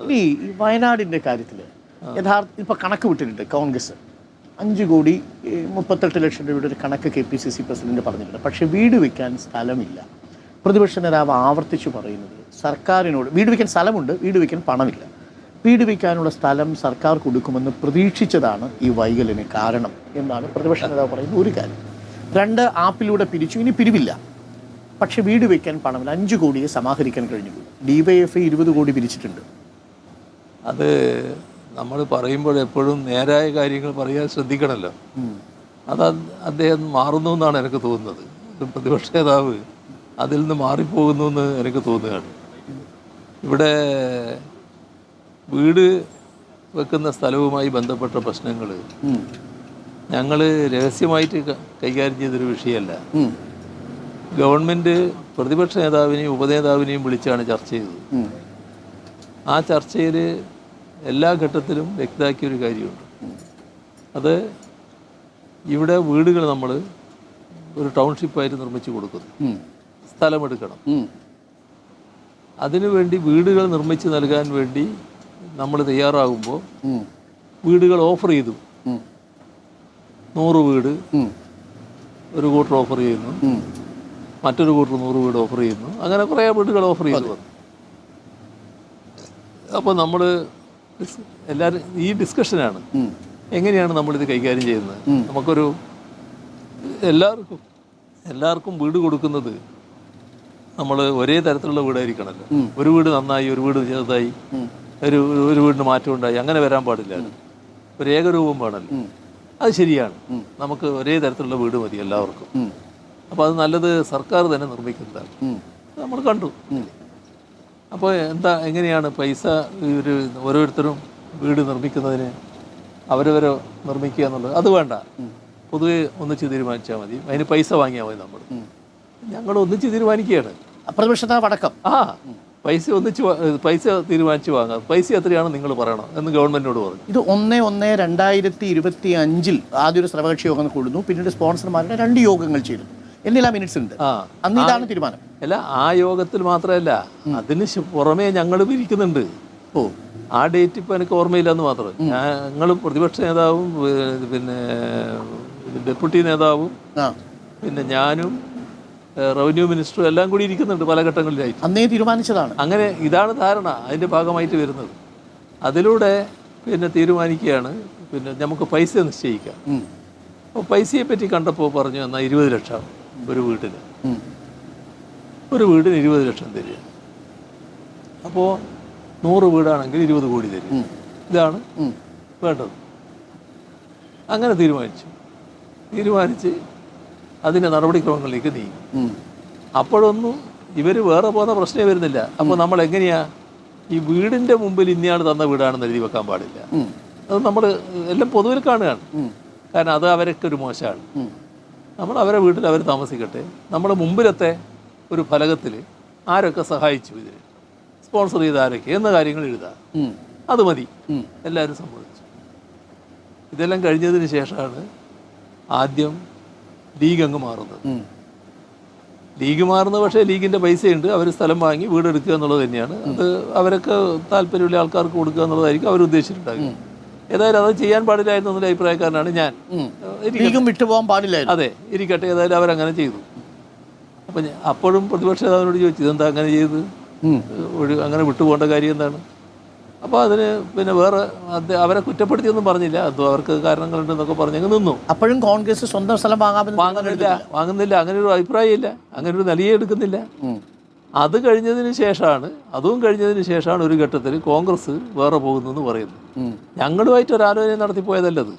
ഇനി ഈ വയനാടിൻ്റെ കാര്യത്തിൽ ഇപ്പം കണക്ക് വിട്ടിട്ടുണ്ട് കോൺഗ്രസ് 5,38,00,000 ഒരു കണക്ക് KPCC പ്രസിഡന്റ് പറഞ്ഞിട്ടുണ്ട്. പക്ഷേ വീട് വയ്ക്കാൻ സ്ഥലമില്ല. പ്രതിപക്ഷ നേതാവ് ആവർത്തിച്ചു പറയുന്നത് സർക്കാരിനോട് വീട് വയ്ക്കാൻ സ്ഥലമുണ്ട്, വീട് വയ്ക്കാൻ പണമില്ല. വീട് വയ്ക്കാനുള്ള സ്ഥലം സർക്കാർ കൊടുക്കുമെന്ന് പ്രതീക്ഷിച്ചതാണ് ഈ വൈകലിന് കാരണം എന്നാണ് പ്രതിപക്ഷ നേതാവ് പറയുന്ന ഒരു കാര്യം. 2 ആപ്പിലൂടെ പിരിച്ചു, ഇനി പിരിവില്ല. പക്ഷേ വീട് വയ്ക്കാൻ പണമില്ല. 5 കോടിയെ സമാഹരിക്കാൻ കഴിഞ്ഞു. DYFI 20 കോടി പിരിച്ചിട്ടുണ്ട്. അത് നമ്മൾ പറയുമ്പോൾ എപ്പോഴും നേരായ കാര്യങ്ങൾ പറയാൻ ശ്രദ്ധിക്കണമല്ലോ. അത് അദ്ദേഹം മാറുന്നു എന്നാണ് എനിക്ക് തോന്നുന്നത്. പ്രതിപക്ഷ നേതാവ് അതിൽ നിന്ന് മാറിപ്പോകുന്നു എന്ന് എനിക്ക് തോന്നുകയാണ്. ഇവിടെ വീട് വെക്കുന്ന സ്ഥലവുമായി ബന്ധപ്പെട്ട പ്രശ്നങ്ങൾ ഞങ്ങൾ രഹസ്യമായിട്ട് കൈകാര്യം ചെയ്തൊരു വിഷയമല്ല. ഗവൺമെൻറ് പ്രതിപക്ഷ നേതാവിനെയും ഉപനേതാവിനെയും വിളിച്ചാണ് ചർച്ച ചെയ്തത്. ആ ചർച്ചയിൽ എല്ലാ ഘട്ടത്തിലും വ്യക്തമാക്കിയൊരു കാര്യമുണ്ട്. അത് ഇവിടെ വീടുകൾ നമ്മൾ ഒരു ടൗൺഷിപ്പായിട്ട് നിർമ്മിച്ചു കൊടുക്കുന്നു, സ്ഥലമെടുക്കണം. അതിനുവേണ്ടി വീടുകൾ നിർമ്മിച്ച് നൽകാൻ വേണ്ടി നമ്മൾ തയ്യാറാകുമ്പോൾ വീടുകൾ ഓഫർ ചെയ്തു. 100 വീട് ഒരു കൂട്ടർ ഓഫർ ചെയ്യുന്നു, മറ്റൊരു കൂട്ടർ 100 വീട് ഓഫർ ചെയ്യുന്നു. അങ്ങനെ കുറേ വീടുകൾ ഓഫർ ചെയ്തു വന്നു. അപ്പോൾ നമ്മൾ എല്ലാവരും ഈ ഡിസ്കഷനാണ് എങ്ങനെയാണ് നമ്മളിത് കൈകാര്യം ചെയ്യുന്നത്. നമുക്കൊരു എല്ലാവർക്കും വീട് കൊടുക്കുന്നത് നമ്മൾ ഒരേ തരത്തിലുള്ള വീടായിരിക്കണമല്ലോ. ഒരു വീട് നന്നായി, ഒരു വീട് ചെറുതായി, ഒരു വീടിന് മാറ്റം ഉണ്ടായി, അങ്ങനെ വരാൻ പാടില്ല. ഒരു ഏകരൂപം വേണമല്ലോ. അത് ശരിയാണ്. നമുക്ക് ഒരേ തരത്തിലുള്ള വീട് മതി എല്ലാവർക്കും. അപ്പോൾ അത് നല്ലത് സർക്കാർ തന്നെ നിർമ്മിക്കുന്നതാണ്. നമ്മൾ കണ്ടു. അപ്പോൾ എങ്ങനെയാണ് പൈസ ഓരോരുത്തരും വീട് നിർമ്മിക്കുന്നതിന് അവരവരെ നിർമ്മിക്കുക എന്നുള്ളത് അത് വേണ്ട. പൊതുവെ ഒന്നിച്ച് തീരുമാനിച്ചാൽ മതി. അതിന് പൈസ വാങ്ങിയാൽ മതി. ഞങ്ങൾ ഒന്നിച്ച് തീരുമാനിക്കുകയാണ്. പ്രതിപക്ഷത്താവടക്കം പൈസ തീരുമാനിച്ച് വാങ്ങാം. പൈസ എത്രയാണ് നിങ്ങൾ പറയണം എന്ന് ഗവൺമെന്റിനോട് പറഞ്ഞു. ഇത് 1/1/2025 ആദ്യ ഒരു സർവകക്ഷി യോഗം കൂടുന്നു. പിന്നീട് സ്പോൺസർമാരുടെ 2 യോഗങ്ങൾ ചേരുന്നു. എന്തെല്ലാം മിനിറ്റ്സ് ഉണ്ട്. അന്ന് ഇതാണ് തീരുമാനം. അല്ല, ആ യോഗത്തിൽ മാത്രമല്ല, അതിന് പുറമേ ഞങ്ങൾ പിരിക്കുന്നുണ്ട്. ആ ഡേറ്റ് ഇപ്പം എനിക്ക് ഓർമ്മയില്ലെന്ന് മാത്രം. ഞങ്ങൾ പ്രതിപക്ഷ നേതാവും പിന്നെ ഡെപ്യൂട്ടി നേതാവും പിന്നെ ഞാനും റവന്യൂ മിനിസ്റ്ററും എല്ലാം കൂടി ഇരിക്കുന്നുണ്ട് പല ഘട്ടങ്ങളിലായിട്ട്. അന്നേ തീരുമാനിച്ചതാണ്. അങ്ങനെ ഇതാണ് ധാരണ അതിൻ്റെ ഭാഗമായിട്ട് വരുന്നത്. അതിലൂടെ പിന്നെ തീരുമാനിക്കുകയാണ്. പിന്നെ നമുക്ക് പൈസ നിശ്ചയിക്കാം. അപ്പോൾ പൈസയെ പറ്റി കണ്ടപ്പോൾ പറഞ്ഞു എന്നാൽ 20 ലക്ഷം ഒരു വീടിന്. ഒരു വീടിന് 20 ലക്ഷം തരിക. അപ്പോൾ 100 വീടാണെങ്കിൽ 20 കോടി തരും. ഇതാണ് വേണ്ടത്. അങ്ങനെ തീരുമാനിച്ച് അതിൻ്റെ നടപടിക്രമങ്ങളിലേക്ക് നീങ്ങി. അപ്പോഴൊന്നും ഇവർ വേറെ പോകുന്ന പ്രശ്നമേ വരുന്നില്ല. അപ്പോൾ നമ്മൾ എങ്ങനെയാ ഈ വീടിൻ്റെ മുമ്പിൽ ഇന്നയാൾ തന്ന വീടാണെന്ന് എഴുതി വെക്കാൻ പാടില്ല. അത് നമ്മൾ എല്ലാം പൊതുവിൽ കാണുകയാണ്. കാരണം അത് അവരൊക്കെ ഒരു മോശമാണ്. നമ്മൾ അവരെ വീട്ടിൽ അവർ താമസിക്കട്ടെ. നമ്മുടെ മുമ്പിലത്തെ ഒരു ഫലകത്തിൽ ആരൊക്കെ സഹായിച്ചു, ഇതിന് സ്പോൺസർ ചെയ്ത ആരൊക്കെ എന്ന കാര്യങ്ങൾ എഴുതാം. അത് മതി. എല്ലാവരും സമ്മതിച്ചു. ഇതെല്ലാം കഴിഞ്ഞതിന് ശേഷമാണ് ആദ്യം ലീഗ് അങ്ങ് മാറുന്നത്. ലീഗ് മാറുന്നത് പക്ഷേ ലീഗിൻ്റെ പൈസയുണ്ട്. അവർ സ്ഥലം വാങ്ങി വീടെടുക്കുക എന്നുള്ളത് തന്നെയാണ്. അത് അവരൊക്കെ താല്പര്യമുള്ള ആൾക്കാർക്ക് കൊടുക്കുക എന്നുള്ളതായിരിക്കും അവരുദ്ദേശിച്ചിട്ടുണ്ടാകും. ഏതായാലും അത് ചെയ്യാൻ പാടില്ലായിരുന്നു എന്നുള്ള അഭിപ്രായക്കാരനാണ് ഞാൻ. വിട്ടുപോകാൻ പാടില്ല. അതെ, ഇരിക്കട്ടെ. ഏതായാലും അവരങ്ങനെ ചെയ്തു. അപ്പം അപ്പോഴും പ്രതിപക്ഷ നേതാവിനോട് ചോദിച്ചു ഇതെന്താ അങ്ങനെ ചെയ്ത്, അങ്ങനെ വിട്ടുപോകേണ്ട കാര്യം എന്താണ്? അപ്പോൾ അതിന് പിന്നെ വേറെ അവരെ കുറ്റപ്പെടുത്തിയൊന്നും പറഞ്ഞില്ല. അതോ അവർക്ക് കാരണങ്ങളുണ്ടെന്നൊക്കെ പറഞ്ഞങ്ങ് നിന്നു. അപ്പോഴും കോൺഗ്രസ് സ്വന്തം സ്ഥലം വാങ്ങുന്നില്ല. അങ്ങനെ ഒരു അഭിപ്രായമില്ല. അങ്ങനെ ഒരു നിലയെ എടുക്കുന്നില്ല. അതും കഴിഞ്ഞതിന് ശേഷമാണ് ഒരു ഘട്ടത്തിൽ കോൺഗ്രസ് വേറെ പോകുന്നു എന്ന് പറയുന്നു. ഞങ്ങളുമായിട്ട് ഒരു ആലോചന നടത്തിപ്പോയതല്ലത്.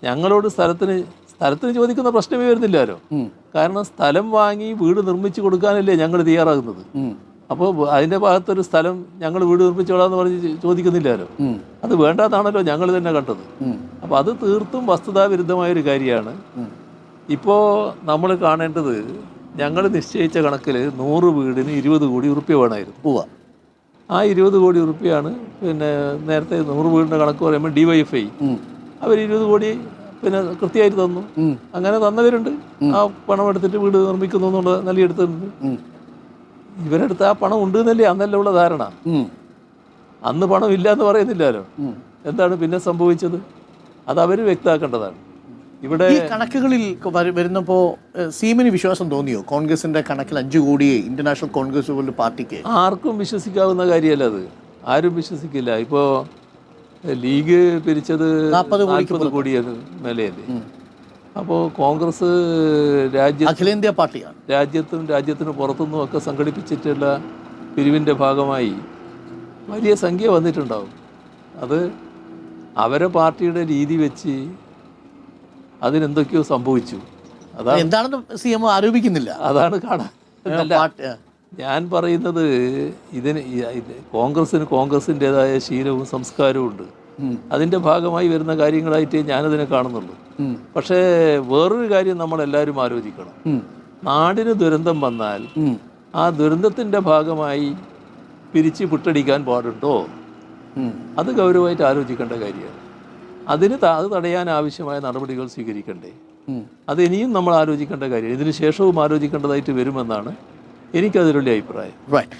ഞങ്ങളോട് സ്ഥലത്തിന് ചോദിക്കുന്ന പ്രശ്നമേ വരുന്നില്ലല്ലോ. കാരണം സ്ഥലം വാങ്ങി വീട് നിർമ്മിച്ചു കൊടുക്കാനല്ലേ ഞങ്ങൾ തയ്യാറാകുന്നത്. അപ്പോൾ അതിൻ്റെ ഭാഗത്തൊരു സ്ഥലം ഞങ്ങൾ വീട് നിർമ്മിച്ചോളാന്ന് പറഞ്ഞ് ചോദിക്കുന്നില്ലല്ലോ. അത് വേണ്ടാത്താണല്ലോ ഞങ്ങൾ തന്നെ കണ്ടത്. അപ്പോൾ അത് തീർത്തും വസ്തുതാവിരുദ്ധമായൊരു കാര്യമാണ്. ഇപ്പോൾ നമ്മൾ കാണേണ്ടത് ഞങ്ങൾ നിശ്ചയിച്ച കണക്കിൽ 100 വീടിന് 20 കോടി ഉറുപ്പ്യ വേണമായിരുന്നു. ആ 20 കോടി ഉറുപ്പ്യാണ് പിന്നെ നേരത്തെ 100 വീടിൻ്റെ കണക്ക് പറയുമ്പോൾ DYFI അവർ 20 കോടി പിന്നെ കൃത്യമായിട്ട് തന്നു. അങ്ങനെ തന്നവരുണ്ട്. ആ പണം എടുത്തിട്ട് വീട് നിർമ്മിക്കുന്നു എന്നുള്ള നൽകിയെടുത്തിട്ടുണ്ട്. ഇവരെടുത്ത് ആ പണം ഉണ്ട് എന്നല്ലേ അന്നല്ല ഉള്ള ധാരണ. അന്ന് പണമില്ല എന്ന് പറയുന്നില്ലല്ലോ. എന്താണ് പിന്നെ സംഭവിച്ചത്? അത് അവർ വ്യക്തമാക്കേണ്ടതാണ്. ഇവിടെ ഈ കണക്കുകളിൽ വരുന്നപ്പോൾ സീമിന് വിശ്വാസം തോന്നിയോ? കോൺഗ്രസിന്റെ കണക്കിൽ 5 കോടിയെ ഇന്റർനാഷണൽ കോൺഗ്രസ് പോലുള്ള പാർട്ടിക്ക് ആർക്കും വിശ്വസിക്കാവുന്ന കാര്യമല്ല അത്. ആരും വിശ്വസിക്കില്ല. ഇപ്പോൾ ലീഗ് പിരിച്ചത് 40 കോടിയാണ് മേലെയല്ലേ. അപ്പോൾ കോൺഗ്രസ് അഖിലേന്ത്യാ പാർട്ടിയാണ്. രാജ്യത്തിന് പുറത്തുനിന്നും ഒക്കെ സംഘടിപ്പിച്ചിട്ടുള്ള പിരിവിൻ്റെ ഭാഗമായി വലിയ സംഖ്യ വന്നിട്ടുണ്ടാവും. അത് അവരെ പാർട്ടിയുടെ രീതി വെച്ച് അതിനെന്തൊക്കെയോ സംഭവിച്ചു. അതാണ് എന്താണെന്ന് CM ആരോപിക്കുന്നില്ല. അതാണ് കാണാൻ. ഞാൻ പറയുന്നത് കോൺഗ്രസിൻ്റെതായ ശീലവും സംസ്കാരവും ഉണ്ട്. അതിൻ്റെ ഭാഗമായി വരുന്ന കാര്യങ്ങളായിട്ട് ഞാനതിനെ കാണുന്നുള്ളൂ. പക്ഷേ വേറൊരു കാര്യം നമ്മളെല്ലാവരും ആലോചിക്കണം. നാടിന് ദുരന്തം വന്നാൽ ആ ദുരന്തത്തിൻ്റെ ഭാഗമായി പിരിച്ച് വിട്ടടിക്കാൻ പാടുണ്ടോ? അത് ഗൗരവമായിട്ട് ആലോചിക്കേണ്ട കാര്യമാണ്. അത് തടയാൻ ആവശ്യമായ നടപടികൾ സ്വീകരിക്കണ്ടേ? അത് ഇനിയും നമ്മൾ ആലോചിക്കേണ്ട കാര്യം. ഇതിന് ശേഷവും ആലോചിക്കേണ്ടതായിട്ട് വരുമെന്നാണ് എനിക്കതിലുള്ള അഭിപ്രായം. റൈറ്റ്.